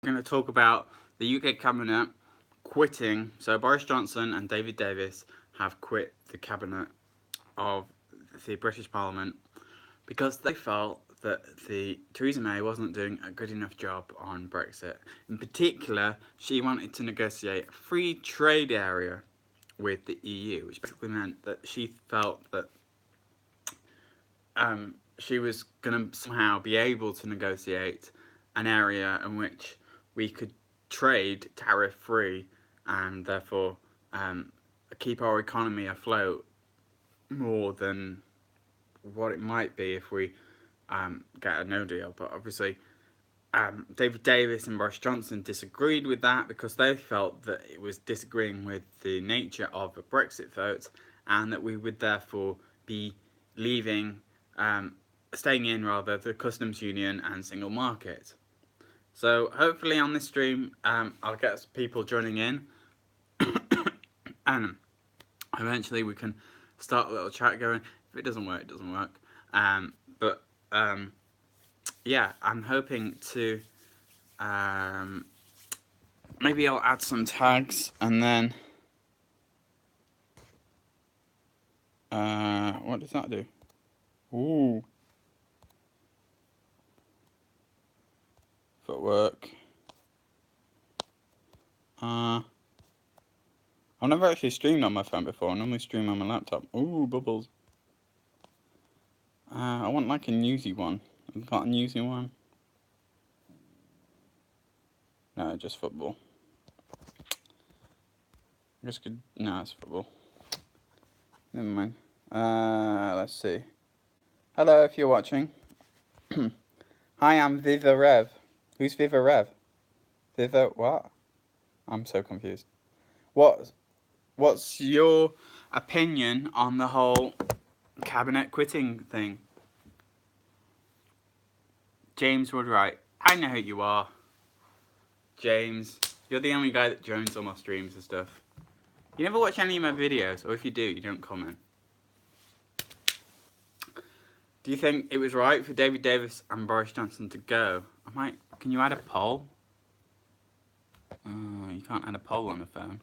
going to talk about the UK Cabinet quitting. So Boris Johnson and David Davis have quit the Cabinet of the British Parliament because they felt that Theresa May wasn't doing a good enough job on Brexit. In particular, she wanted to negotiate a free trade area with the EU, which basically meant that she felt that she was going to somehow be able to negotiate an area in which we could trade tariff free and therefore keep our economy afloat more than what it might be if we get a no deal. But obviously, David Davis and Boris Johnson disagreed with that because they felt that it was disagreeing with the nature of a Brexit vote and that we would therefore be leaving, staying in rather, the customs union and single market. So hopefully on this stream, I'll get people joining in and eventually we can start a little chat going. If it doesn't work, it doesn't work. But yeah, I'm hoping to maybe I'll add some tags and then what does that do? Ooh, footwork. I've never actually streamed on my phone before. I normally stream on my laptop. Ooh, bubbles. I want like a newsy one. Have you got a newsy one? No, just football. Just could. No, it's football. Never mind. Let's see. Hello, if you're watching. Hi, I'm Viva Rev. Who's Viva Rev? Viva what? I'm so confused. What's your opinion on the whole cabinet quitting thing? James Woodwright. I know who you are. James, you're the only guy that joins all my streams and stuff. You never watch any of my videos, or if you do, you don't comment. Do you think it was right for David Davis and Boris Johnson to go? Can you add a poll? Oh, you can't add a poll on the phone.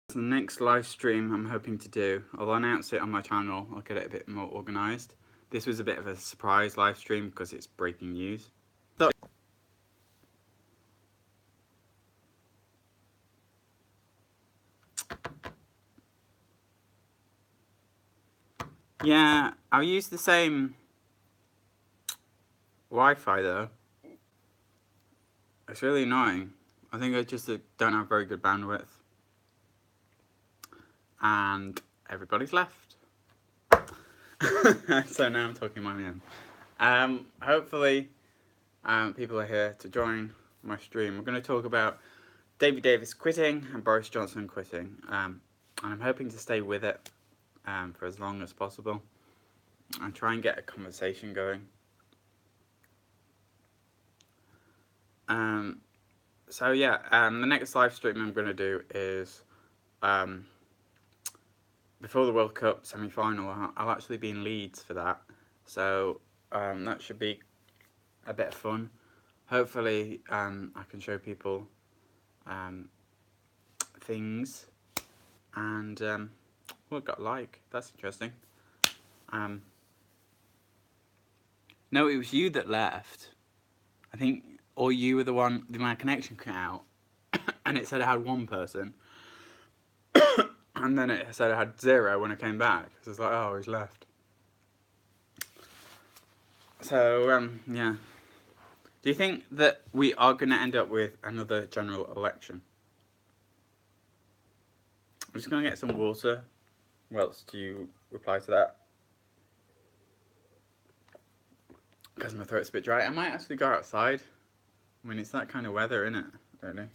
The next live stream I'm hoping to do, I'll announce it on my channel. I'll get it a bit more organised. This was a bit of a surprise live stream because it's breaking news. Yeah, I'll use the same Wi-Fi though. It's really annoying. I think I just don't have very good bandwidth. And everybody's left. So now I'm talking my own. Hopefully people are here to join my stream. We're going to talk about David Davis quitting and Boris Johnson quitting. And I'm hoping to stay with it for as long as possible and try and get a conversation going. So yeah, the next live stream I'm going to do is before the World Cup semi-final. I'll actually be in Leeds for that, so that should be a bit of fun. Hopefully I can show people things and what got like, that's interesting. No, it was you that left, I think, or you were the one, my connection cut out and it said I had one person and then it said I had 0 when I came back, so it's like, oh, he's left. So yeah, do you think that we are going to end up with another general election? I'm just going to get some water. What else do you reply to that? Because my throat's a bit dry. I might actually go outside. I mean, it's that kind of weather, isn't it? Really.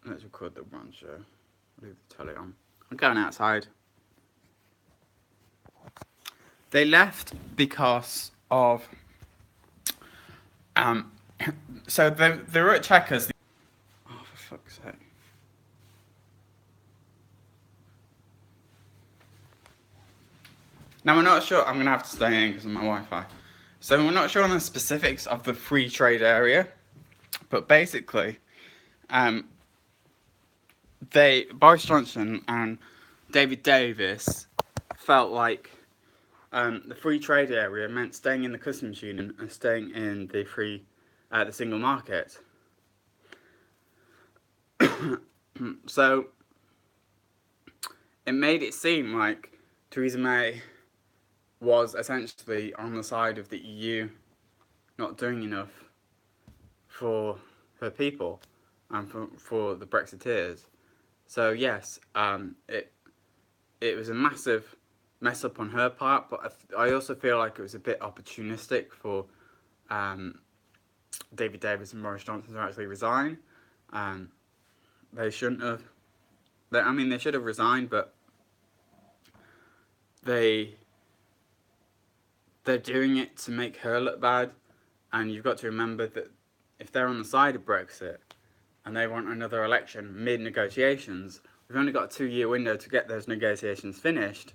Let's record the one show. Leave the telly on. I'm going outside. They left because of So they were at Chequers. Oh, for fuck's sake. Now, we're not sure. I'm going to have to stay in because of my Wi-Fi. So we're not sure on the specifics of the free trade area. But basically, Boris Johnson and David Davis felt like the free trade area meant staying in the customs union and staying in the single market. So it made it seem like Theresa May was essentially on the side of the EU not doing enough for her people and for the Brexiteers. So yes, it was a massive mess up on her part, but I also feel like it was a bit opportunistic for David Davis and Boris Johnson to actually resign. They shouldn't have. They should have resigned, but they're doing it to make her look bad. And you've got to remember that if they're on the side of Brexit and they want another election mid-negotiations, we've only got a 2-year window to get those negotiations finished.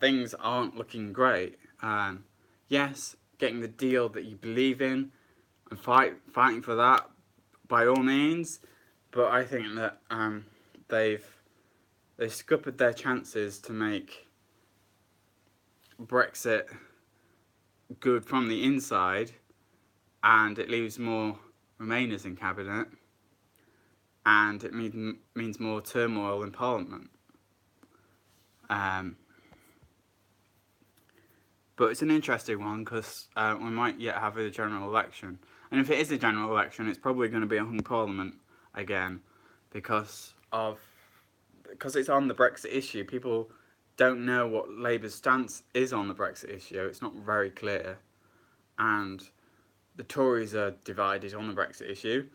Things aren't looking great. Yes, getting the deal that you believe in and fighting for that by all means, but I think that they've scuppered their chances to make Brexit good from the inside, and it leaves more Remainers in cabinet, and it means more turmoil in Parliament. But it's an interesting one because we might yet have a general election, and if it is a general election, it's probably going to be a hung Parliament again, because it's on the Brexit issue. People don't know what Labour's stance is on the Brexit issue. It's not very clear, and the Tories are divided on the Brexit issue.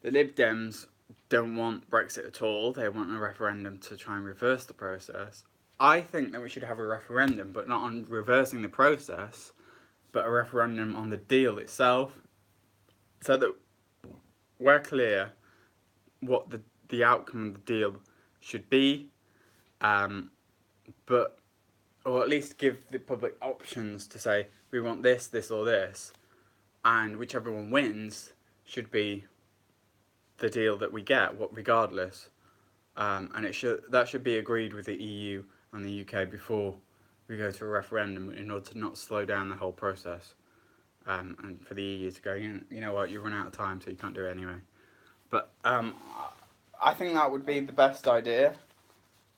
The Lib Dems don't want Brexit at all. They want a referendum to try and reverse the process. I think that we should have a referendum, but not on reversing the process, but a referendum on the deal itself, so that we're clear what the outcome of the deal should be, but or at least give the public options to say we want this, this, or this, and whichever one wins should be the deal that we get, regardless. And that should be agreed with the EU and the UK before we go to a referendum, in order to not slow down the whole process. And for the EU to go, you know what, you run out of time, so you can't do it anyway. But I think that would be the best idea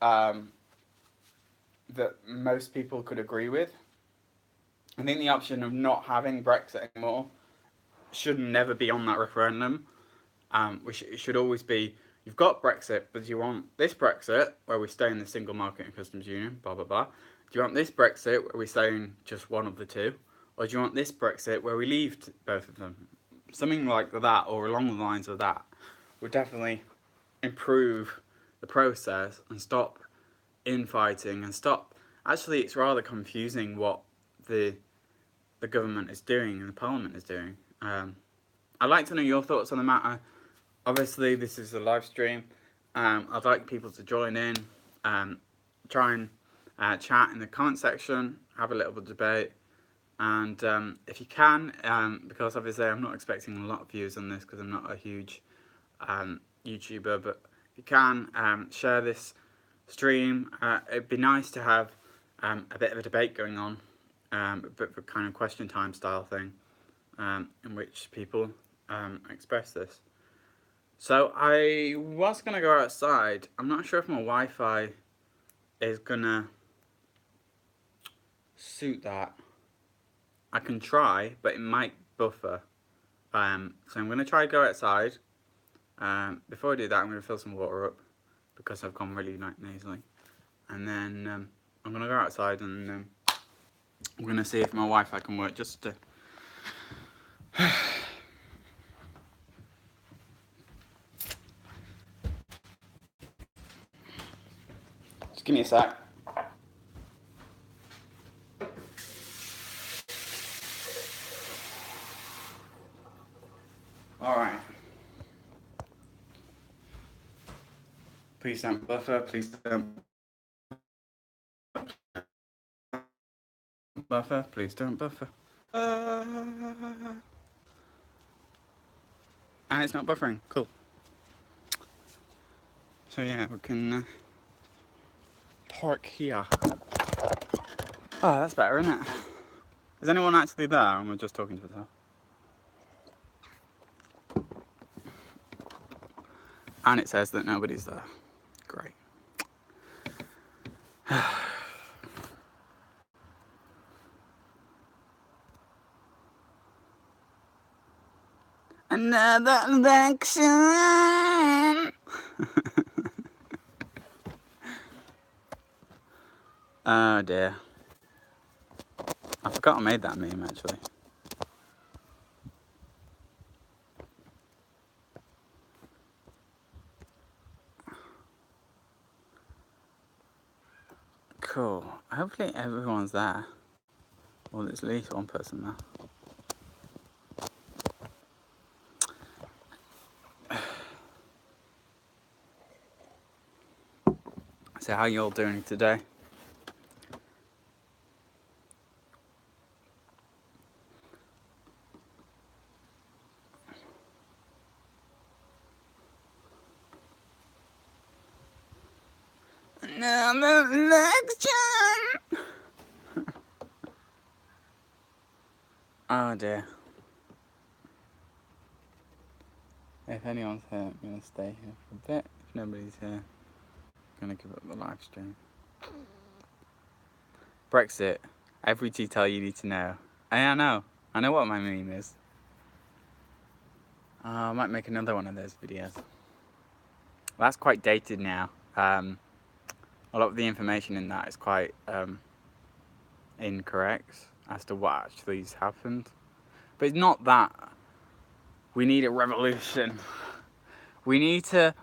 that most people could agree with. I think the option of not having Brexit anymore should never be on that referendum. It should always be, you've got Brexit, but do you want this Brexit where we stay in the single market and customs union, blah, blah, blah? Do you want this Brexit where we stay in just one of the two? Or do you want this Brexit where we leave both of them? Something like that, or along the lines of that, would definitely improve the process and stop infighting and stop. Actually, it's rather confusing what the government is doing and the Parliament is doing. I'd like to know your thoughts on the matter. Obviously, this is a live stream. I'd like people to join in, try and chat in the comment section, have a little bit of debate, and if you can, because obviously I'm not expecting a lot of views on this because I'm not a huge YouTuber, but if you can, share this stream. It'd be nice to have a bit of a debate going on, a bit of a kind of question time style thing, in which people express this. So I was going to go outside. I'm not sure if my Wi-Fi is going to suit that. I can try, but it might buffer. So I'm going to try to go outside. Before I do that, I'm going to fill some water up because I've gone really nasally. And then I'm going to go outside and I'm going to see if my Wi-Fi can work just to... Just give me a sec. Alright. Please don't buffer, please don't buffer, please don't buffer. And it's not buffering, cool. So yeah, we can park here. Oh, that's better, isn't it? Is anyone actually there, and we're just talking to ourselves? And it says that nobody's there. Great. Another election. Oh dear. I forgot I made that meme actually. Cool. Hopefully everyone's there. Well, there's at least one person there. So how you all doing today? Another election. Oh dear. If anyone's here, I'm gonna stay here for a bit. If nobody's here, I'm gonna give up the live stream. Brexit. Every detail you need to know. I know what my meme is. I might make another one of those videos. Well, that's quite dated now. A lot of the information in that is quite incorrect as to what actually has happened. But it's not that. We need a revolution. We need to...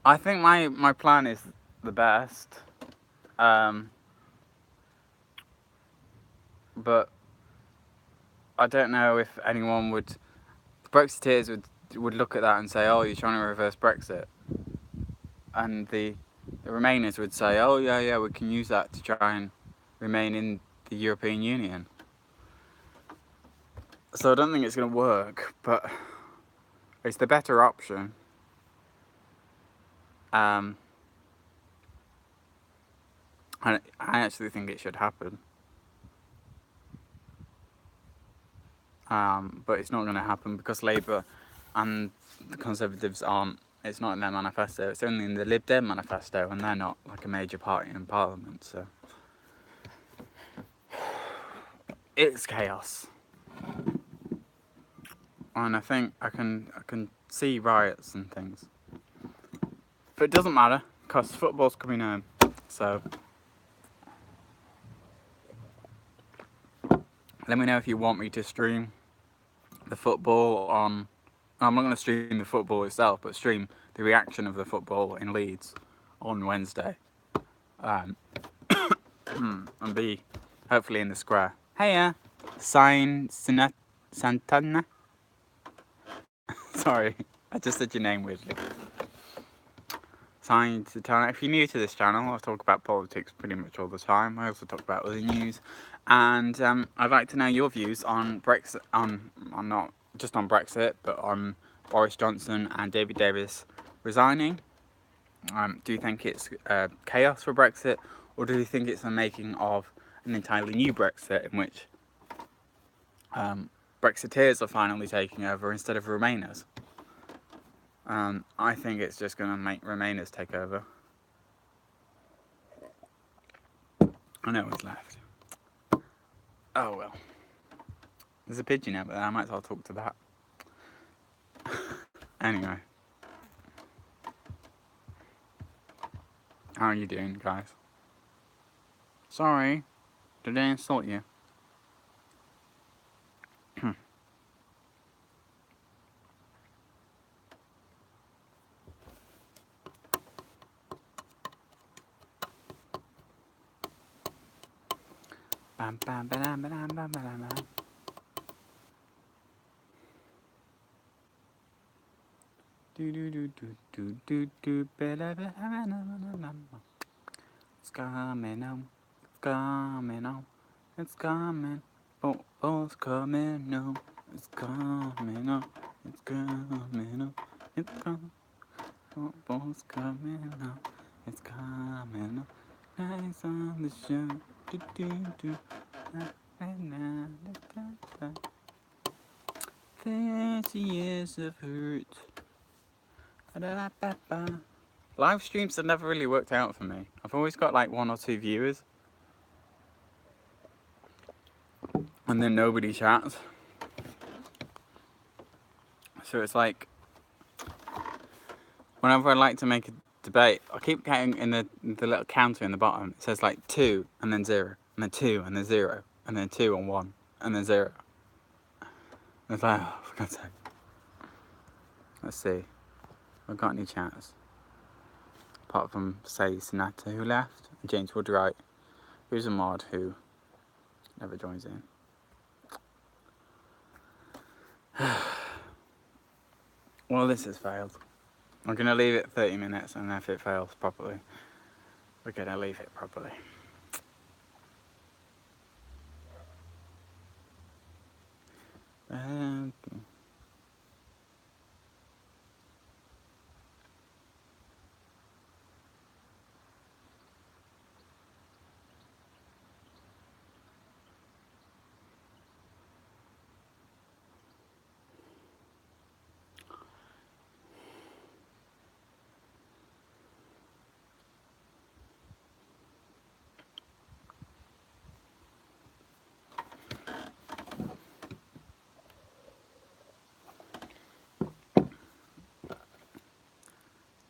I think my plan is the best. But I don't know if anyone would... The Brexiteers would look at that and say, oh, you're trying to reverse Brexit. And the Remainers would say, oh yeah, we can use that to try and remain in the European Union. So I don't think it's going to work, but it's the better option. I actually think it should happen. But it's not going to happen because Labour and the Conservatives aren't. It's not in their manifesto. It's only in the Lib Dem manifesto, and they're not like a major party in Parliament. So it's chaos, and I think I can see riots and things. But it doesn't matter because football's coming home. So let me know if you want me to stream the football on... I'm not going to stream the football itself, but stream the reaction of the football in Leeds on Wednesday. And be hopefully in the square. Heya! Santana? Sorry, I just said your name weirdly. Santana. If you're new to this channel, I talk about politics pretty much all the time. I also talk about other news. And I'd like to know your views on Brexit, on not just on Brexit, but on Boris Johnson and David Davis resigning. Do you think it's chaos for Brexit, or do you think it's the making of an entirely new Brexit in which Brexiteers are finally taking over instead of Remainers? I think it's just going to make Remainers take over. I know what's left. Oh well. There's a pigeon out there, I might as well talk to that. Anyway. How are you doing, guys? Sorry, did I insult you? Bam, bam, bam, bam, bam, bam, bam. Do do do do do do do. It's coming home. It's coming home. It's coming. Football's coming home. It's coming home. It's coming home. It's coming. Football's coming home. It's coming home. Nice on the show. Do do do. 30 years of hurt. Live streams have never really worked out for me. I've always got like 1 or 2 viewers. And then nobody chats. So it's like, whenever I like to make a debate, I keep getting in the little counter in the bottom. It says like 2 and then 0, and then 2 and then 0, and then 2 and 1, and then 0. And it's like, oh, for God's sake. Let's see. I've got any chats. Apart from, say, Sonata, who left, and James Woodwright, who's a mod who never joins in. Well, this has failed. I'm going to leave it 30 minutes, and if it fails properly, we're going to leave it properly.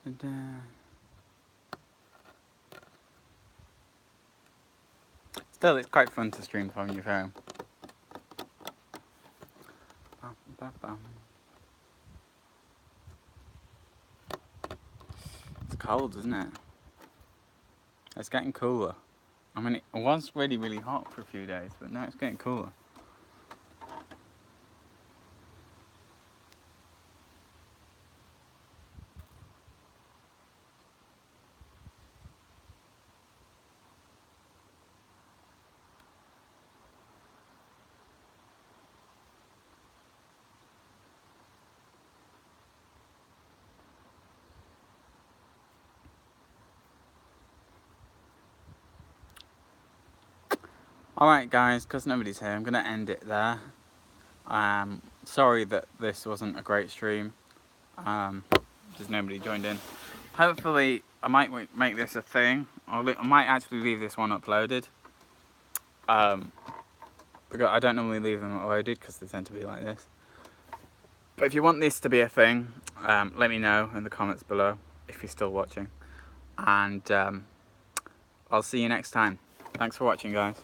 Okay. Still, it's quite fun to stream from your phone. It's cold, isn't it? It's getting cooler. I mean, it was really, really hot for a few days, but now it's getting cooler. Alright guys, because nobody's here, I'm going to end it there. Sorry that this wasn't a great stream. Just nobody joined in. Hopefully, I might make this a thing. I might actually leave this one uploaded. Because I don't normally leave them uploaded because they tend to be like this. But if you want this to be a thing, let me know in the comments below if you're still watching. And I'll see you next time. Thanks for watching, guys.